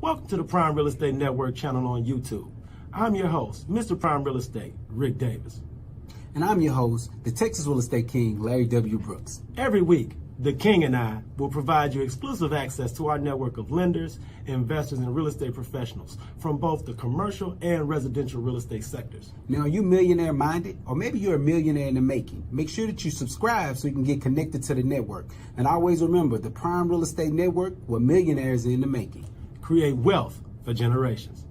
Welcome to the Prime Real Estate Network channel on YouTube. I'm your host, Mr. Prime Real Estate, Ric Davis. And I'm your host, the Texas Real Estate King, LarryWBrooks. Every week, the King and I will provide you exclusive access to our network of lenders, investors, and real estate professionals from both the commercial and residential real estate sectors. Now, are you millionaire minded? Or maybe you're a millionaire in the making. Make sure that you subscribe so you can get connected to the network. And always remember, the Prime Real Estate Network, where millionaires are in the making. Create wealth for generations.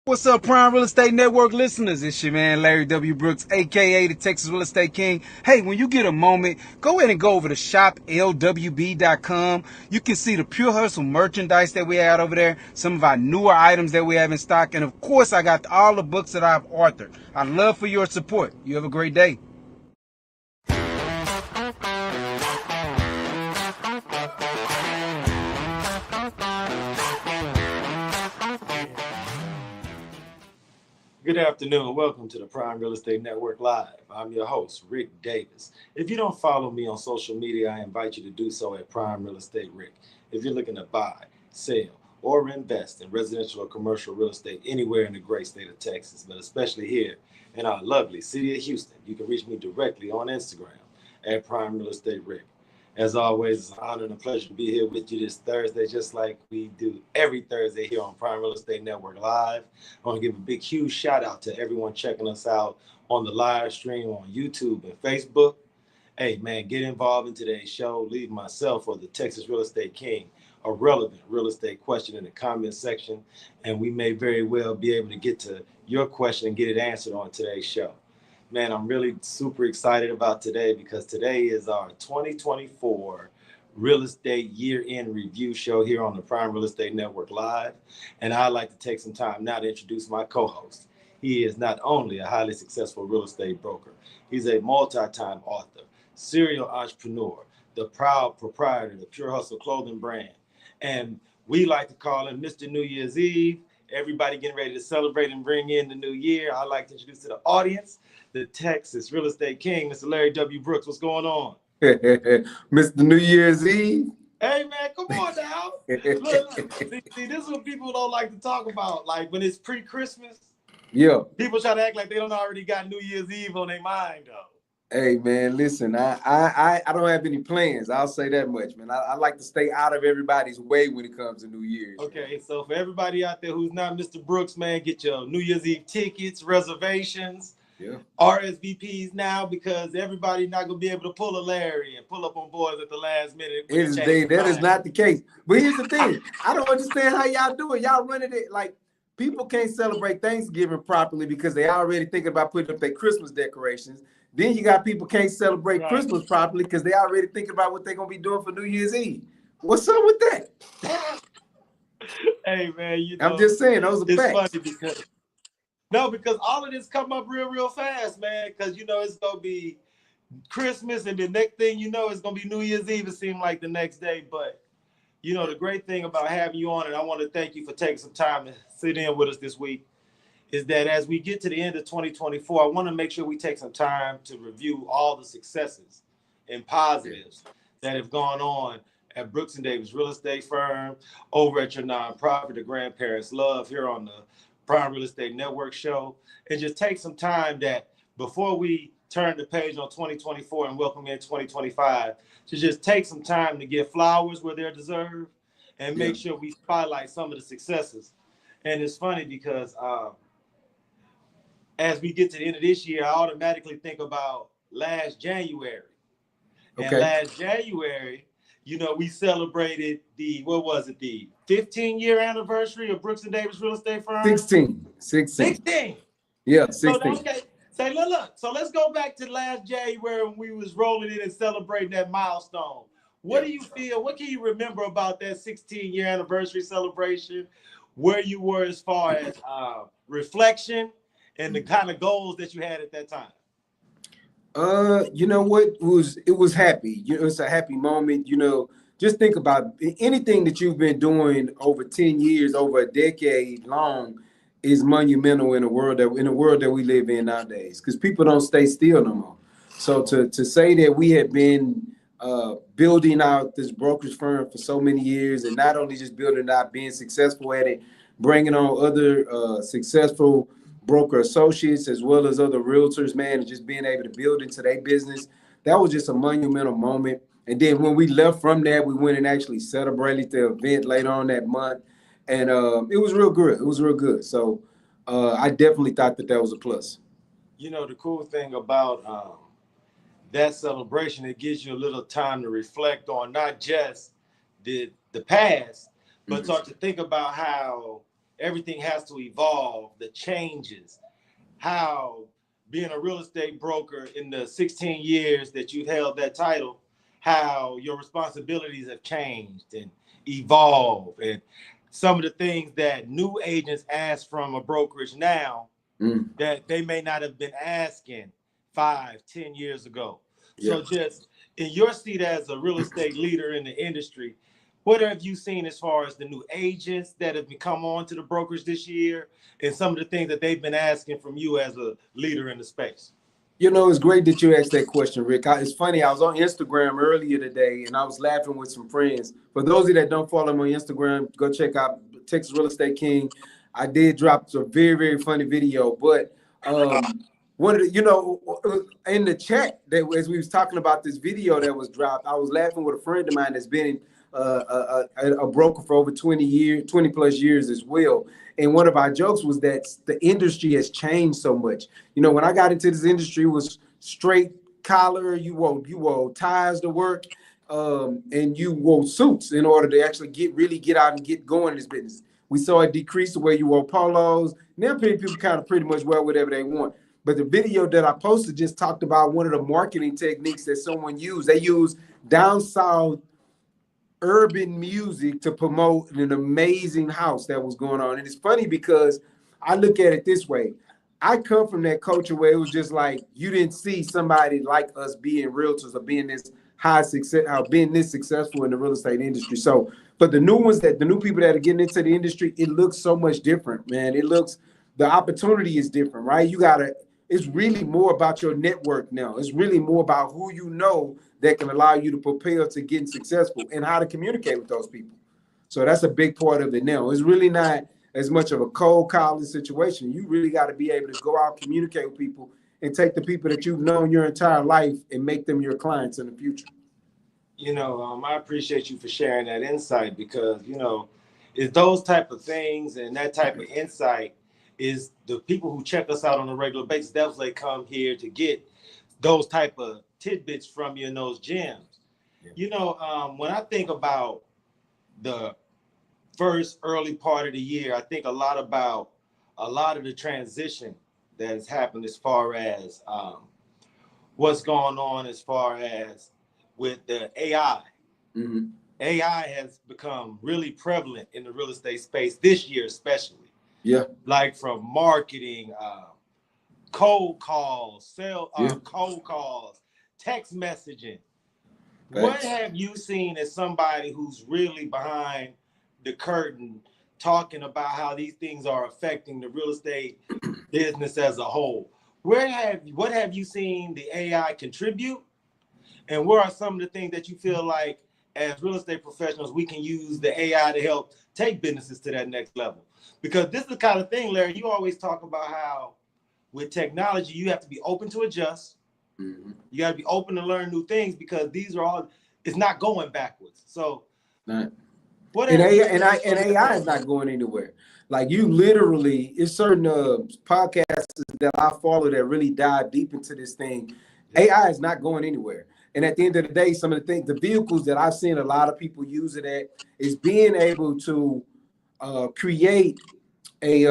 What's up, Prime Real Estate Network listeners? It's your man, LarryWBrooks, aka the Texas Real Estate King. Hey, when you get a moment, go ahead and go over to shoplwb.com. You can see the Pure Hustle merchandise that we had over there, some of our newer items that we have in stock, and of course, I got all the books that I've authored. I'd love for your support. You have a great day. Good afternoon. Welcome to the Prime Real Estate Network Live. I'm your host, Ric Davis. If you don't follow me on social media, I invite you to do so at Prime Real Estate Ric. If you're looking to buy, sell, or invest in residential or commercial real estate anywhere in the great state of Texas, but especially here in our lovely city of Houston, you can reach me directly on Instagram at Prime Real Estate Ric. As always, it's an honor and a pleasure to be here with you this Thursday, just like we do every Thursday here on Prime Real Estate Network Live. I want to give a big, huge shout out to everyone checking us out on the live stream on YouTube and Facebook. Hey, man, get involved in today's show. Leave myself or the Texas Real Estate King a relevant real estate question in the comment section, and we may very well be able to get to your question and get it answered on today's show. Man, I'm really super excited about today because today is our 2024 real estate year-end review show here on the Prime Real Estate Network Live. And I'd like to take some time now to introduce my co-host. He is not only a highly successful real estate broker, he's a multi-time author, serial entrepreneur, the proud proprietor of the Pure Hustle clothing brand. And we like to call him Mr. New Year's Eve. Everybody getting ready to celebrate and bring in the new year. I'd like to introduce to the audience the Texas Real Estate King, Mr. LarryWBrooks. What's going on? Mr. New Year's Eve. Hey, man, come on now. Look, see, this is what people don't like to talk about. Like when it's pre-Christmas, Yeah. people try to act like they don't already got New Year's Eve on their mind, though. Hey, man, listen, I don't have any plans. I'll say that much, man. I like to stay out of everybody's way when it comes to New Year's. Okay, so for everybody out there who's not Mr. Brooks, man, get your New Year's Eve tickets, reservations. Yeah. RSVPs now, because everybody's not gonna be able to pull a Larry and pull up on boards at the last minute. That is not the case. But here's the thing. I don't understand how y'all do it. Y'all running it like people can't celebrate Thanksgiving properly because they already thinking about putting up their Christmas decorations. Then you got people can't celebrate Christmas properly because they already thinking about what they're gonna be doing for New Year's Eve. What's up with that? Hey, man, you know, I'm just saying those are facts. Funny because all of this come up real fast, man. Because you know it's gonna be Christmas, and the next thing you know, it's gonna be New Year's Eve. It seemed like the next day, but you know the great thing about having you on, and I want to thank you for taking some time to sit in with us this week, is that as we get to the end of 2024, I want to make sure we take some time to review all the successes and positives that have gone on at Brooks and Davis Real Estate Firm, over at your nonprofit, the Grandparents Love, here on the Prime Real Estate Network show, and just take some time that before we turn the page on 2024 and welcome in 2025, to just take some time to give flowers where they're deserved and make sure we spotlight some of the successes. And it's funny because as we get to the end of this year, I automatically think about last January. And last January, you know, we celebrated the 15-year anniversary of Brooks and Davis Real Estate Firm? 16. Yeah, 16. So let's go back to last January when we was rolling in and celebrating that milestone. What do you feel? What can you remember about that 16-year anniversary celebration? Where you were as far as reflection and the kind of goals that you had at that time? You know what? It was happy. You know, it's a happy moment. You know, just think about anything that you've been doing over 10 years, over a decade long, is monumental in the world that we live in nowadays, because people don't stay still no more. So to say that we have been building out this brokerage firm for so many years, and not only just building it out, being successful at it, bringing on other successful broker associates as well as other realtors, man, and just being able to build into their business. That was just a monumental moment. And then when we left from that, we went and actually celebrated the event later on that month. And it was real good. It was real good. So I definitely thought that was a plus. You know, the cool thing about that celebration, it gives you a little time to reflect on not just the past, but start to think about how everything has to evolve, the changes, how being a real estate broker in the 16 years that you've held that title, how your responsibilities have changed and evolved, and some of the things that new agents ask from a brokerage now that they may not have been asking 5-10 years ago. So just in your seat as a real estate leader in the industry, what have you seen as far as the new agents that have come on to the brokerage this year and some of the things that they've been asking from you as a leader in the space? You know, it's great that you asked that question, Rick. It's funny. I was on Instagram earlier today, and I was laughing with some friends. For those of you that don't follow me on Instagram, go check out Texas Real Estate King. I did drop a very, very funny video. But one of the, you know, in the chat, that as we was talking about this video that was dropped, I was laughing with a friend of mine that's been a broker for over 20 plus years as well. And one of our jokes was that the industry has changed so much. You know, when I got into this industry, it was straight collar. You wore ties to work, and you wore suits in order to actually get out and get going in this business. We saw a decrease the way you wore polos. Now people kind of pretty much wear whatever they want. But the video that I posted just talked about one of the marketing techniques that someone used. They used down south urban music to promote an amazing house that was going on. And it's funny because I look at it this way. I come from that culture where it was just like you didn't see somebody like us being realtors or being this being this successful in the real estate industry. So, but the new people that are getting into the industry, it looks so much different, man. The opportunity is different, right? It's really more about your network now. It's really more about who you know that can allow you to prepare to getting successful and how to communicate with those people. So that's a big part of it now. It's really not as much of a cold calling situation. You really got to be able to go out, communicate with people, and take the people that you've known your entire life and make them your clients in the future. You know, I appreciate you for sharing that insight because, you know, it's those type of things and that type of insight is the people who check us out on a regular basis. That's why they come here to get those type of tidbits from you and those gems. Yeah. You know, when I think about the first early part of the year, I think a lot of the transition that has happened as far as what's going on as far as with the AI. Mm-hmm. AI has become really prevalent in the real estate space this year, especially. Yeah. Like from marketing, cold calls, cold calls, text messaging. Thanks. What have you seen as somebody who's really behind the curtain talking about how these things are affecting the real estate business as a whole? What have you seen the AI contribute? And what are some of the things that you feel like as real estate professionals, we can use the AI to help take businesses to that next level? Because this is the kind of thing, Larry, you always talk about how with technology, you have to be open to adjust. Mm-hmm. You got to be open to learn new things because it's not going backwards. So, AI is not going anywhere. Like you literally, it's certain podcasts that I follow that really dive deep into this thing. AI is not going anywhere. And at the end of the day, some of the vehicles that I've seen a lot of people use it at is being able to create a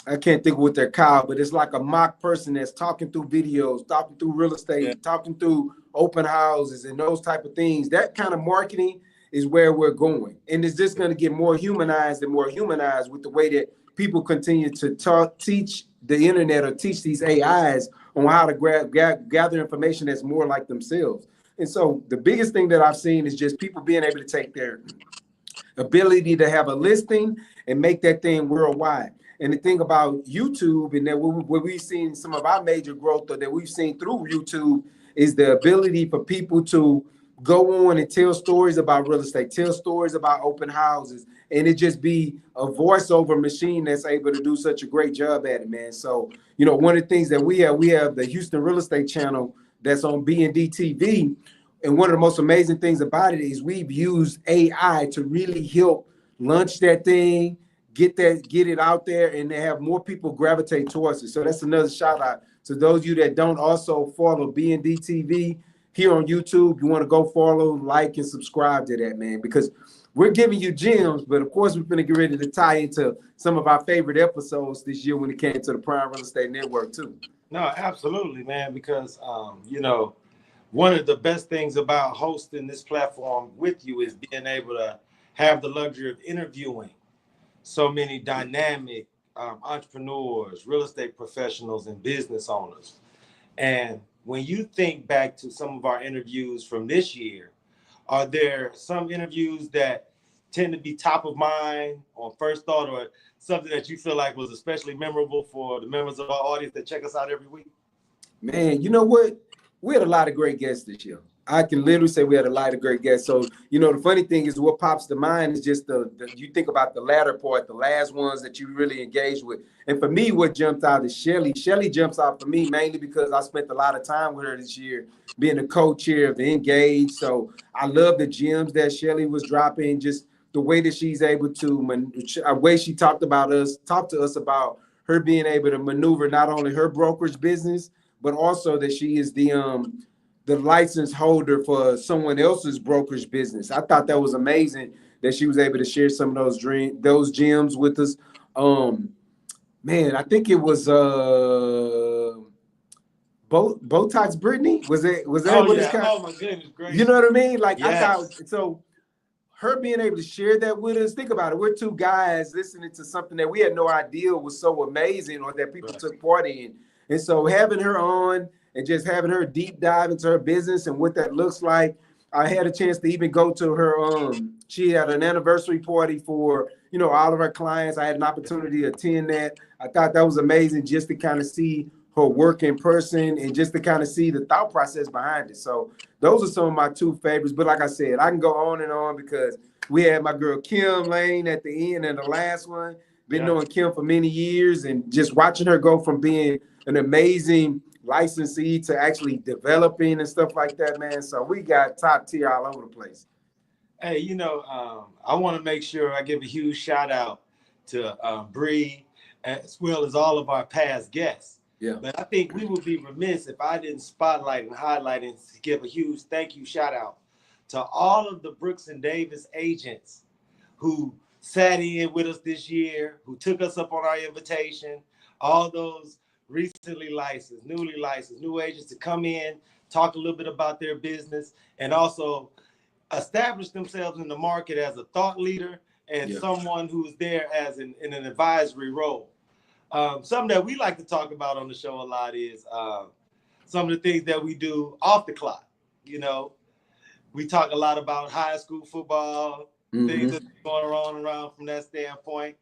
I can't think of what they're called, but it's like a mock person that's talking through videos, talking through real estate, talking through open houses and those type of things. That kind of marketing is where we're going. And it's just going to get more humanized with the way that people continue to teach the internet or teach these AIs on how to gather information that's more like themselves. And so the biggest thing that I've seen is just people being able to take their ability to have a listing and make that thing worldwide. And the thing about YouTube and that what we've seen some of our major growth or that we've seen through YouTube is the ability for people to go on and tell stories about real estate, tell stories about open houses, and it just be a voiceover machine that's able to do such a great job at it, man. So, you know, one of the things that we have the Houston Real Estate Channel that's on B&D TV. And one of the most amazing things about it is we've used AI to really help launch that thing, get it out there, and they have more people gravitate towards it. So that's another shout out to those of you that don't also follow B&D TV here on YouTube. You want to go follow, like, and subscribe to that, man, because we're giving you gems, but of course we're going to get ready to tie into some of our favorite episodes this year when it came to the Prime Real Estate Network too. No, absolutely, man, because, you know, one of the best things about hosting this platform with you is being able to have the luxury of interviewing so many dynamic entrepreneurs, real estate professionals, and business owners. And when you think back to some of our interviews from this year, are there some interviews that tend to be top of mind on first thought, or something that you feel like was especially memorable for the members of our audience that check us out every week? Man, you know what? We had a lot of great guests this year. I can literally say we had a lot of great guests. So, you know, the funny thing is what pops to mind is just you think about the latter part, the last ones that you really engaged with. And for me, what jumped out is Shelly. Shelly jumps out for me mainly because I spent a lot of time with her this year, being the co-chair of the Engage. So I love the gems that Shelly was dropping, just the way that she's able to, the way she talked to us about her being able to maneuver not only her brokerage business, but also that she is the license holder for someone else's brokerage business. I thought that was amazing that she was able to share some of those gems with us. Man, I think it was Botox Brittany. Was that what it's called? Oh my goodness, great. You know what I mean? Like, yes. I thought so. Her being able to share that with us, think about it. We're two guys listening to something that we had no idea was so amazing or that people took part in. And so having her on and just having her deep dive into her business and what that looks like. I had a chance to even go to her. She had an anniversary party for, you know, all of her clients. I had an opportunity to attend that. I thought that was amazing just to kind of see her work in person and just to kind of see the thought process behind it. So those are some of my two favorites. But like I said, I can go on and on because we had my girl Kim Lane at the end and the last one. Been knowing Kim for many years and just watching her go from being an amazing licensee to actually developing and stuff like that, man. So we got top tier all over the place. Hey, you know, I want to make sure I give a huge shout out to Bree as well as all of our past guests. Yeah. But I think we would be remiss if I didn't spotlight and highlight and give a huge thank you shout out to all of the Brooks and Davis agents who sat in with us this year, who took us up on our invitation, all those recently licensed, newly licensed, new agents to come in, talk a little bit about their business, and also establish themselves in the market as a thought leader and someone who's there as in an advisory role. Something that we like to talk about on the show a lot is some of the things that we do off the clock. You know, we talk a lot about high school football, things that are going around from that standpoint.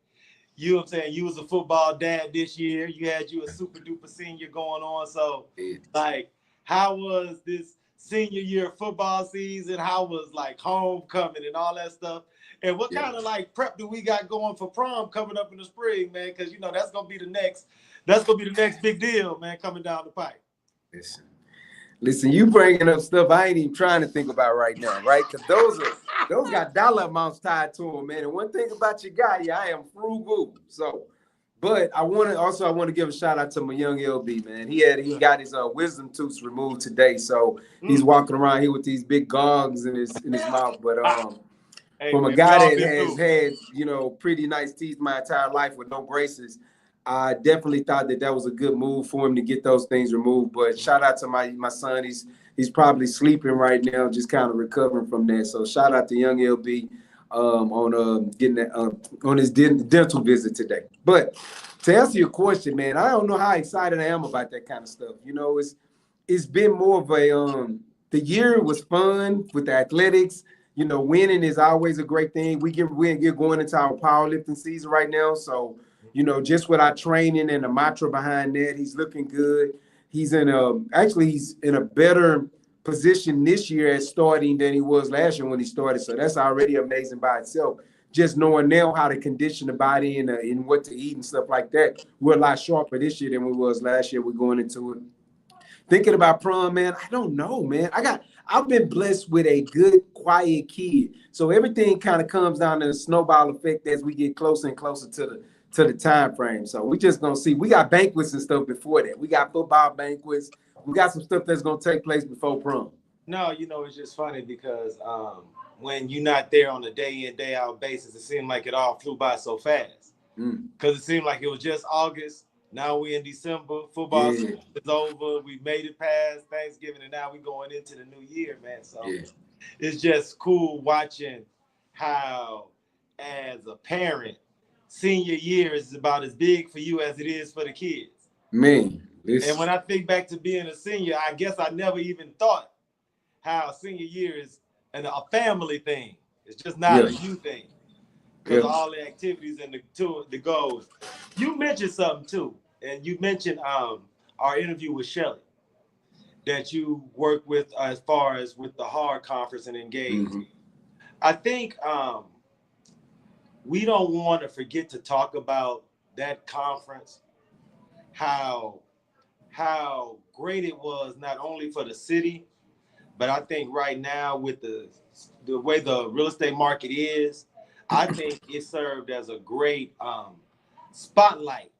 You know what I'm saying? You was a football dad this year. You had a super duper senior going on. So, like, how was this senior year football season? How was like homecoming and all that stuff? And what kind of like prep do we got going for prom coming up in the spring, man? Because, you know, that's gonna be the next big deal, man, coming down the pipe. Listen, you bringing up stuff I ain't even trying to think about right now, right? Because those got dollar amounts tied to them, man. And one thing about your guy, I am frugal. So, but I want to give a shout out to my young LB, man. He got his wisdom tooth removed today, so he's walking around here with these big gongs in his mouth. But from a guy that has had, you know, pretty nice teeth my entire life with no braces, I definitely thought that was a good move for him to get those things removed. But shout out to my son. He's probably sleeping right now, just kind of recovering from that. So shout out to young LB on getting that on his dental visit today. But to answer your question, man, I don't know how excited I am about that kind of stuff. You know, it's been more of a the year was fun with the athletics. You know, winning is always a great thing. We get going into our powerlifting season right now. So, you know, just with our training and the mantra behind that, he's looking good. he's in a better position this year at starting than he was last year when he started. So that's already amazing by itself. Just knowing now how to condition the body and what to eat and stuff like that. We're a lot sharper this year than we was last year. We're going into it. Thinking about prom, man, I don't know, man. I've been blessed with a good, quiet kid. So everything kind of comes down to the snowball effect as we get closer and closer to the time frame. So we just gonna see. We got banquets and stuff before that. We got football banquets. We got some stuff that's gonna take place before prom. No, it's just funny because when you're not there on a day in, day out basis, it seemed like it all flew by so fast. Because it seemed like it was just August. Now we're in December. Football season is over. We made it past Thanksgiving, and now we're going into the new year, man. So it's just cool watching how, as a parent, senior year is about as big for you as it is for the kids. Man. And when I think back to being a senior, I guess I never even thought how senior year is a family thing. It's just not a you thing. Because all the activities and the goals. You mentioned something too, and you mentioned our interview with Shelly that you work with as far as with the HARD conference and Engage. I think we don't want to forget to talk about that conference, how great it was not only for the city, but I think right now with the way the real estate market is, I think it served as a great spotlight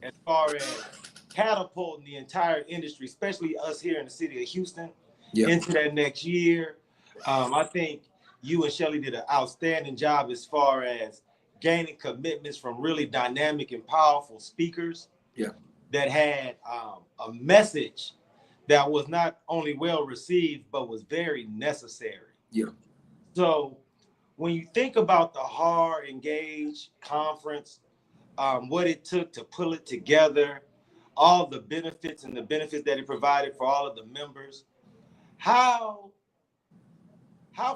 as far as catapulting the entire industry, especially us here in the city of Houston, into that next year. I think you and Shelly did an outstanding job as far as gaining commitments from really dynamic and powerful speakers that had a message that was not only well received, but was very necessary. So when you think about the HARD Engage conference, what it took to pull it together, all the benefits and the benefits that it provided for all of the members, how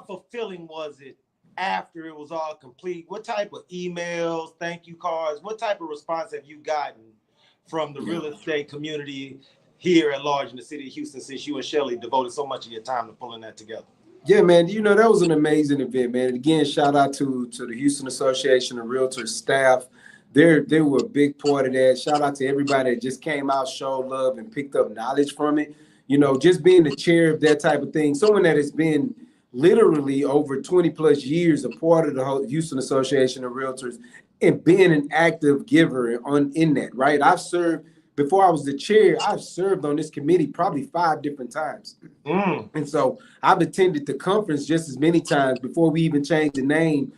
fulfilling was it after it was all complete? What type of emails, thank you cards, what type of response have you gotten from the real estate community here at large in the city of Houston since you and Shelly devoted so much of your time to pulling that together? Yeah, man, that was an amazing event, man. And again, shout out to the Houston Association of Realtors staff. They were a big part of that. Shout out to everybody that just came out, showed love, and picked up knowledge from it. Just being the chair of that type of thing, someone that has been literally over 20 plus years a part of the Houston Association of Realtors and being an active giver in that, right? I've served, before I was the chair, I've served on this committee probably 5 different times. And so I've attended the conference just as many times before we even changed the name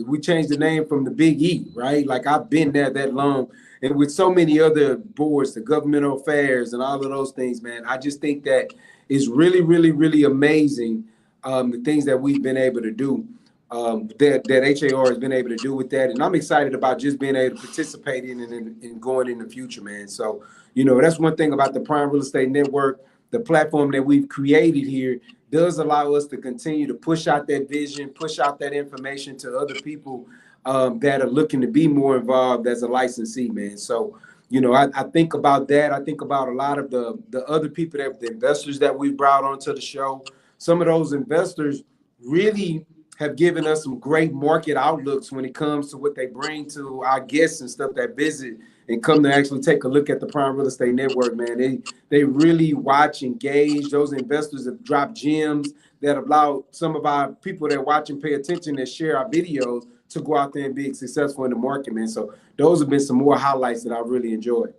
we changed the name from the Big E, right? Like I've been there that long. And with so many other boards, the governmental affairs and all of those things, man, I just think that is really, really, really amazing. The things that we've been able to do, that HAR has been able to do with that. And I'm excited about just being able to participate in and going in the future, man. So, that's one thing about the Prime Real Estate Network. The platform that we've created here does allow us to continue to push out that vision, push out that information to other people that are looking to be more involved as a licensee, man. So, I think about that. I think about a lot of the other people, the investors that we've brought onto the show. Some of those investors really have given us some great market outlooks when it comes to what they bring to our guests and stuff that visit and come to actually take a look at the Prime Real Estate Network, man. They really watch, engage. Those investors have dropped gems that allow some of our people that watch and pay attention and share our videos to go out there and be successful in the market, man. So those have been some more highlights that I really enjoyed.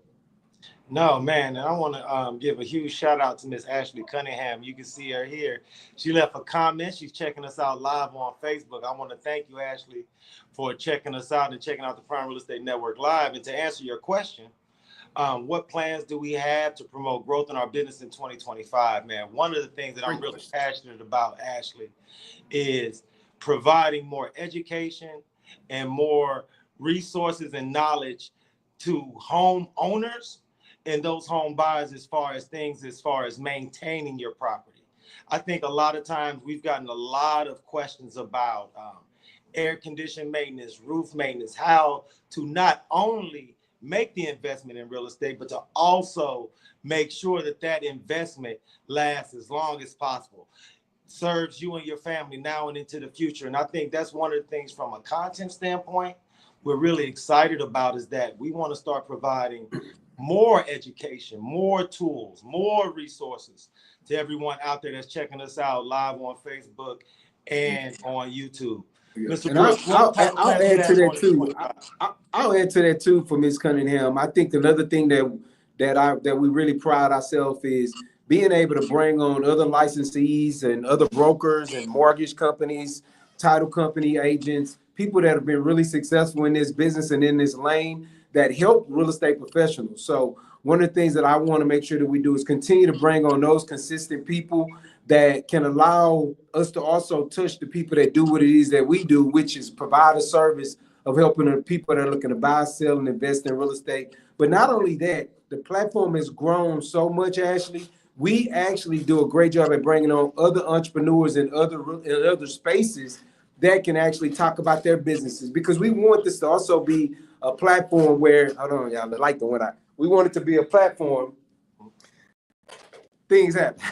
No, man, and I want to give a huge shout out to Miss Ashley Cunningham. You can see her here. She left a comment. She's checking us out live on Facebook. I want to thank you, Ashley, for checking us out and checking out the Prime Real Estate Network live. And to answer your question, what plans do we have to promote growth in our business in 2025, man? One of the things that I'm really passionate about, Ashley, is providing more education and more resources and knowledge to homeowners and those home buyers as far as maintaining your property. I think a lot of times we've gotten a lot of questions about air condition maintenance, roof maintenance, how to not only make the investment in real estate, but to also make sure that that investment lasts as long as possible, serves you and your family now and into the future. And I think that's one of the things from a content standpoint we're really excited about, is that we want to start providing more education, more tools, more resources to everyone out there that's checking us out live on Facebook and on YouTube. Mr. And Brooks, I'll add to that too. I'll add to that too for Ms. Cunningham. I think another thing that we really pride ourselves is being able to bring on other licensees and other brokers and mortgage companies, title company agents, people that have been really successful in this business and in this lane that help real estate professionals. So one of the things that I want to make sure that we do is continue to bring on those consistent people that can allow us to also touch the people that do what it is that we do, which is provide a service of helping the people that are looking to buy, sell, and invest in real estate. But not only that, the platform has grown so much, Ashley. We actually do a great job at bringing on other entrepreneurs in other spaces that can actually talk about their businesses, because we want this to also be a platform where, hold on, y'all, the light don't went out. We want it to be a platform. Things happen.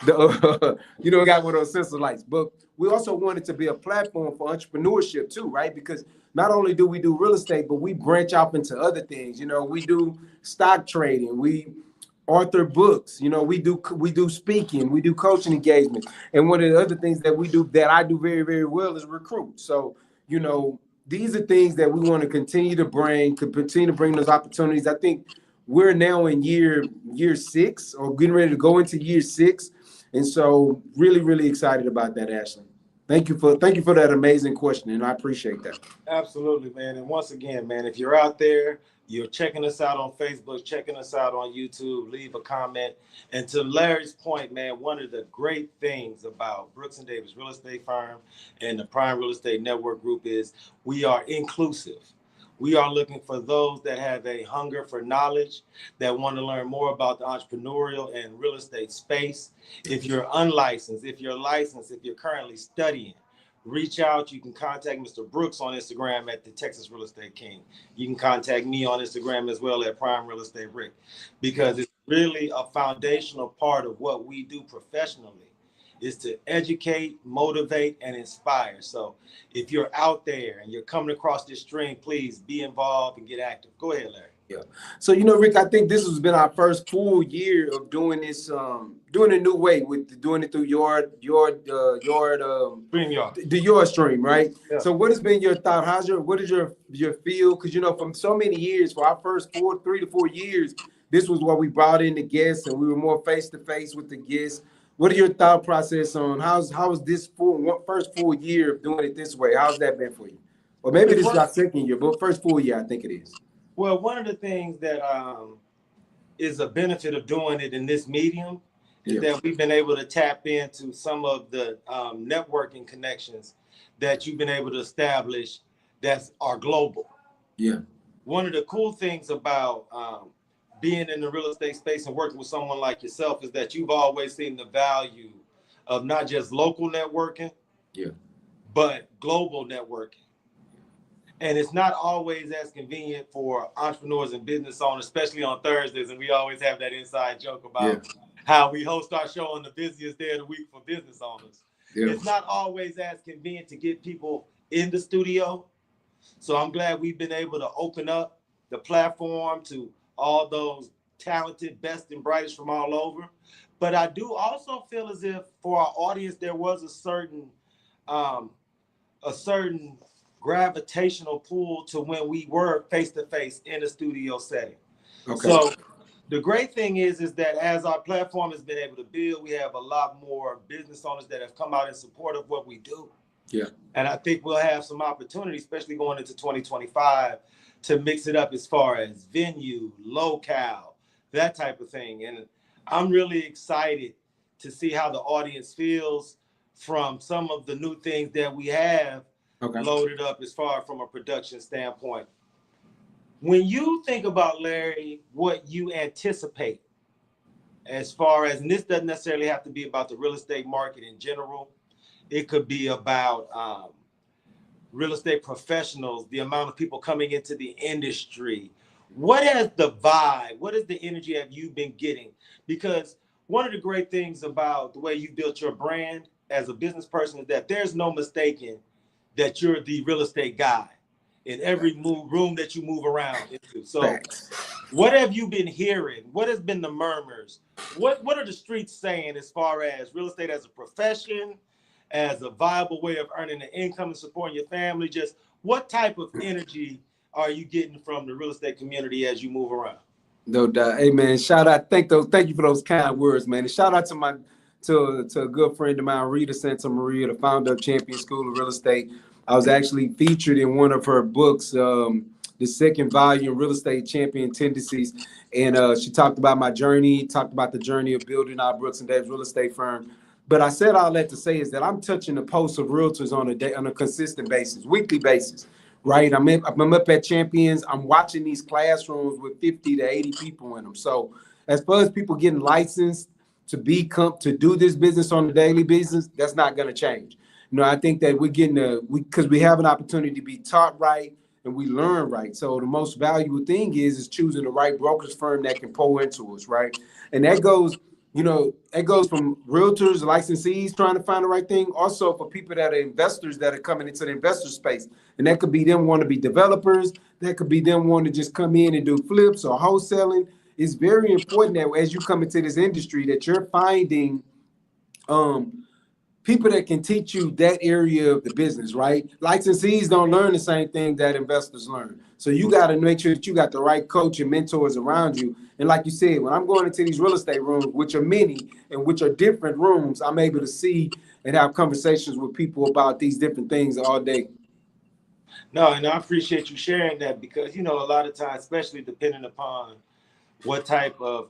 You know, we got one of those sensor lights, but we also want it to be a platform for entrepreneurship too, right? Because not only do we do real estate, but we branch out into other things. You know, we do stock trading, we author books, you know, we do speaking, we do coaching engagement. And one of the other things that we do that I do very, very well is recruit. So, you know, these are things that we want to continue to bring those opportunities. I think we're now in year 6 or getting ready to go into year 6. And so really, really excited about that, Ashley. Thank you for that amazing question, and I appreciate that. Absolutely, man. And once again, man, if you're out there, you're checking us out on Facebook, checking us out on YouTube, leave a comment. And to Larry's point, man, one of the great things about Brooks and Davis Real Estate Firm and the Prime Real Estate Network Group is we are inclusive. We are looking for those that have a hunger for knowledge, that want to learn more about the entrepreneurial and real estate space. If you're unlicensed, if you're licensed, if you're currently studying, reach out. You can contact Mr. Brooks on Instagram at the Texas Real Estate King. You can contact me on Instagram as well at Prime Real Estate Rick, because it's really a foundational part of what we do professionally is to educate, motivate, and inspire. So if you're out there and you're coming across this stream, please be involved and get active. Go ahead, Larry. Yeah. So, you know, Rick, I think this has been our first full year of doing this, doing a new way with doing it through your stream, right? Yeah. So what has been your thought? What is your feel? Because, you know, from so many years, for our first 3 to 4 years, this was what we brought in the guests and we were more face to face with the guests. What are your thought process on how is this first full year of doing it this way? How's that been for you? Or maybe this is our second year, but first full year, I think it is. Well, one of the things that is a benefit of doing it in this medium is that we've been able to tap into some of the networking connections that you've been able to establish that are global. Yeah. One of the cool things about being in the real estate space and working with someone like yourself is that you've always seen the value of not just local networking, but global networking. And it's not always as convenient for entrepreneurs and business owners, especially on Thursdays. And we always have that inside joke about how we host our show on the busiest day of the week for business owners. Yeah. It's not always as convenient to get people in the studio. So I'm glad we've been able to open up the platform to all those talented, best and brightest from all over. But I do also feel as if for our audience, there was a certain gravitational pull to when we were face-to-face in a studio setting. Okay. So the great thing is that as our platform has been able to build, we have a lot more business owners that have come out in support of what we do. Yeah. And I think we'll have some opportunity, especially going into 2025, to mix it up as far as venue, locale, that type of thing. And I'm really excited to see how the audience feels from some of the new things that we have loaded up as far from a production standpoint. When you think about, Larry, what you anticipate as far as, and this doesn't necessarily have to be about the real estate market in general, it could be about real estate professionals, the amount of people coming into the industry, what has the vibe, what is the energy have you been getting? Because one of the great things about the way you built your brand as a business person is that there's no mistaking that you're the real estate guy in every room that you move around into. So Facts. what have you been hearing? What has been the murmurs? What are the streets saying as far as real estate as a profession, as a viable way of earning an income and supporting your family? Just what type of energy are you getting from the real estate community as you move around? No doubt. Hey man, shout out. Thank you for those kind words, man. And shout out to a good friend of mine, Rita Santa Maria, the founder of Champion School of Real Estate. I was actually featured in one of her books, the second volume, Real Estate Champion Tendencies. And she talked about my journey, talked about the journey of building our Brooks and Davis real estate firm. But I said all that to say is that I'm touching the pulse of realtors on a consistent basis, weekly basis. Right, I'm up at Champions. I'm watching these classrooms with 50 to 80 people in them. So, as far as people getting licensed to to do this business on a daily business, that's not going to change. I think that we're getting because we have an opportunity to be taught right and we learn right. So the most valuable thing is choosing the right brokerage firm that can pour into us, right? And that goes. It goes from realtors, licensees trying to find the right thing, also for people that are investors that are coming into the investor space. And that could be them want to be developers. That could be them wanting to just come in and do flips or wholesaling. It's very important that as you come into this industry that you're finding people that can teach you that area of the business, right? Licensees don't learn the same thing that investors learn. So you got to make sure that you got the right coach and mentors around you. And like you said, when I'm going into these real estate rooms, which are many and which are different rooms, I'm able to see and have conversations with people about these different things all day. No, and I appreciate you sharing that because, a lot of times, especially depending upon what type of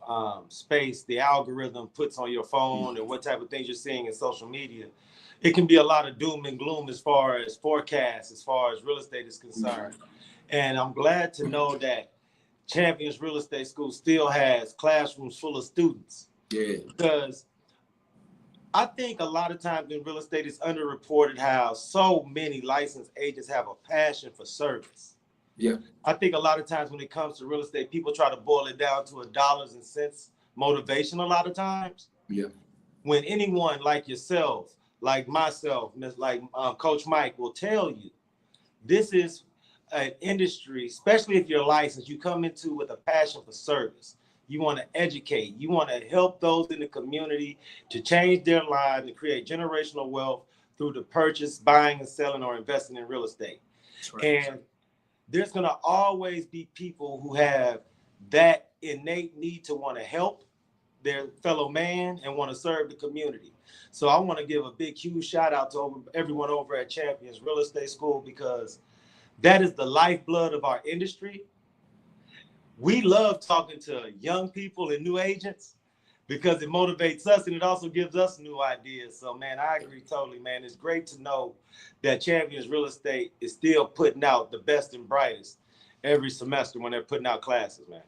space the algorithm puts on your phone and what type of things you're seeing in social media, it can be a lot of doom and gloom as far as forecasts, as far as real estate is concerned. And I'm glad to know that Champions Real Estate School still has classrooms full of students. Yeah. Because I think a lot of times in real estate, it's underreported how so many licensed agents have a passion for service. Yeah. I think a lot of times when it comes to real estate, people try to boil it down to a dollars and cents motivation a lot of times. Yeah. When anyone like yourself, like myself, like Coach Mike will tell you, this is an industry, especially if you're licensed, you come into with a passion for service. You want to educate. You want to help those in the community to change their lives and create generational wealth through the purchase, buying and selling, or investing in real estate. Right. And there's going to always be people who have that innate need to want to help their fellow man and want to serve the community. So I want to give a big, huge shout out to everyone over at Champions Real Estate School because that is the lifeblood of our industry. We love talking to young people and new agents because it motivates us and it also gives us new ideas. So, man, I agree totally, man. It's great to know that Champions Real Estate is still putting out the best and brightest every semester when they're putting out classes, man.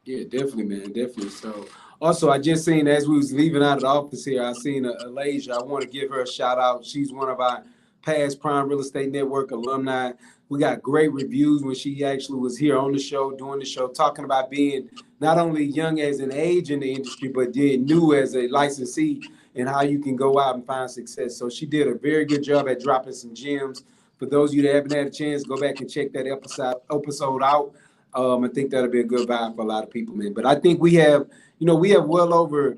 Yeah, definitely, man. Definitely. So, also, I just seen as we was leaving out of the office here, I seen Alasia. I want to give her a shout out. She's one of our past Prime Real Estate Network alumni. We got great reviews when she actually was here on the show, doing the show, talking about being not only young as an age in the industry, but then new as a licensee and how you can go out and find success. So she did a very good job at dropping some gems. For those of you that haven't had a chance, go back and check that episode out. I think that'll be a good vibe for a lot of people, man. But I think we have well over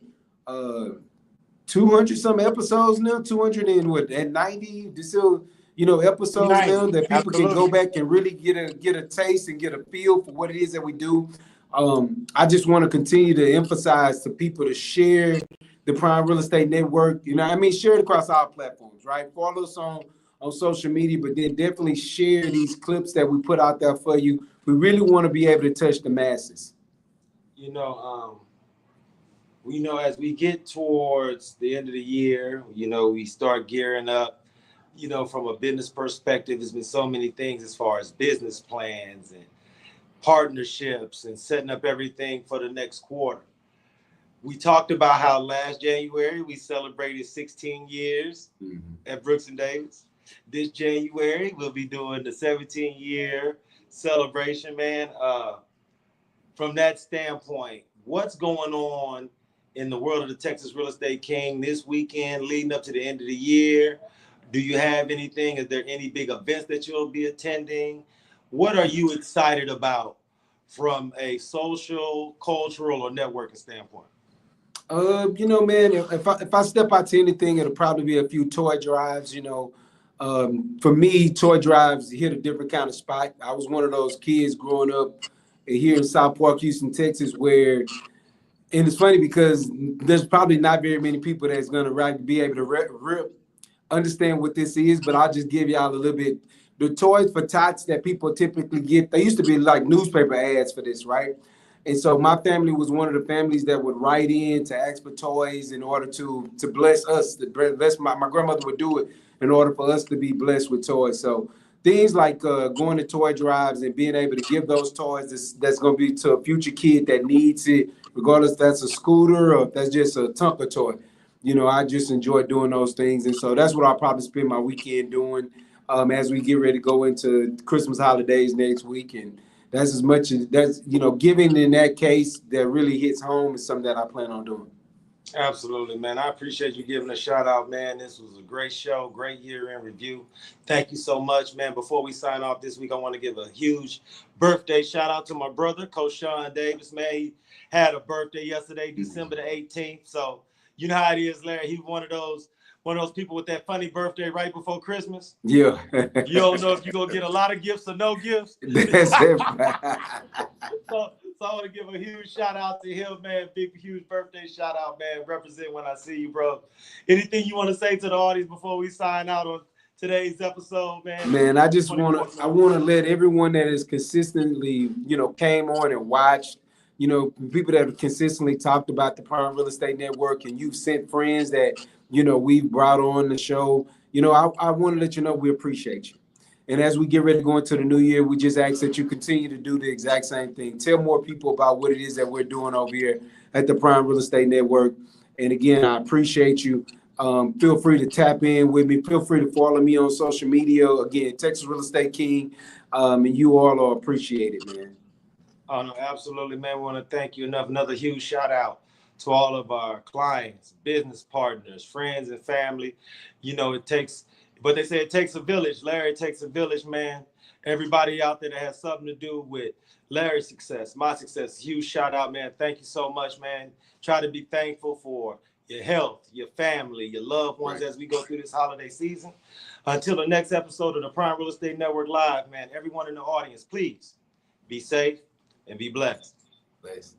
200 some episodes now, 290 still, episodes 90, now that people absolutely can go back and really get a taste and get a feel for what it is that we do. I just want to continue to emphasize to people to share the Prime Real Estate Network. Share it across our platforms, right? Follow us on social media, but then definitely share these clips that we put out there for you. We really want to be able to touch the masses. As we get towards the end of the year, we start gearing up, from a business perspective, there's been so many things as far as business plans and partnerships and setting up everything for the next quarter. We talked about how last January we celebrated 16 years at Brooks and Davis. This January we'll be doing the 17-year celebration, man. from that standpoint, what's going on in the world of the Texas Real Estate King this weekend leading up to the end of the year? Do you have anything? Is there any big events that you'll be attending? What are you excited about from a social, cultural, or networking standpoint? Man, if I step out to anything, it'll probably be a few toy drives. For me, toy drives hit a different kind of spot. I was one of those kids growing up here in South Park, Houston, Texas, and it's funny because there's probably not very many people that's gonna be able to understand what this is, but I'll just give y'all a little bit. The toys for tots that people typically get, they used to be like newspaper ads for this, right? And so my family was one of the families that would write in to ask for toys in order to bless us. My grandmother would do it in order for us to be blessed with toys. So things like going to toy drives and being able to give those toys that's going to be to a future kid that needs it, regardless if that's a scooter or if that's just a Tonka toy. I just enjoy doing those things. And so that's what I'll probably spend my weekend doing as we get ready to go into Christmas holidays next week. And that's as much as that's, giving in that case that really hits home is something that I plan on doing. Absolutely, man. I appreciate you giving a shout out, man. This was a great show, great year in review. Thank you so much, man. Before we sign off this week, I want to give a huge birthday shout out to my brother, Coach Sean Davis, man. He had a birthday yesterday, December the 18th. So you know how it is, Larry. He's one of those people with that funny birthday right before Christmas. Yeah. You don't know if you're going to get a lot of gifts or no gifts. That's it. So I want to give a huge shout out to him, man. Big, huge birthday shout out, man. Represent when I see you, bro. Anything you want to say to the audience before we sign out on today's episode, man? Man, I want to let everyone that has consistently, came on and watched, people that have consistently talked about the Prime Real Estate Network, and you've sent friends that, we've brought on the show. I want to let you know we appreciate you. And as we get ready to go into the new year, we just ask that you continue to do the exact same thing. Tell more people about what it is that we're doing over here at the Prime Real Estate Network. And again, I appreciate you. Feel free to tap in with me. Feel free to follow me on social media. Again, Texas Real Estate King. And you all are appreciated, man. Oh, no, absolutely, man. We want to thank you enough. Another huge shout out to all of our clients, business partners, friends, and family. But they say it takes a village. Larry, it takes a village, man. Everybody out there that has something to do with Larry's success, my success, huge shout out, man. Thank you so much, man. Try to be thankful for your health, your family, your loved ones as we go through this holiday season. Until the next episode of the Prime Real Estate Network Live, man, everyone in the audience, please be safe and be blessed. Blessed.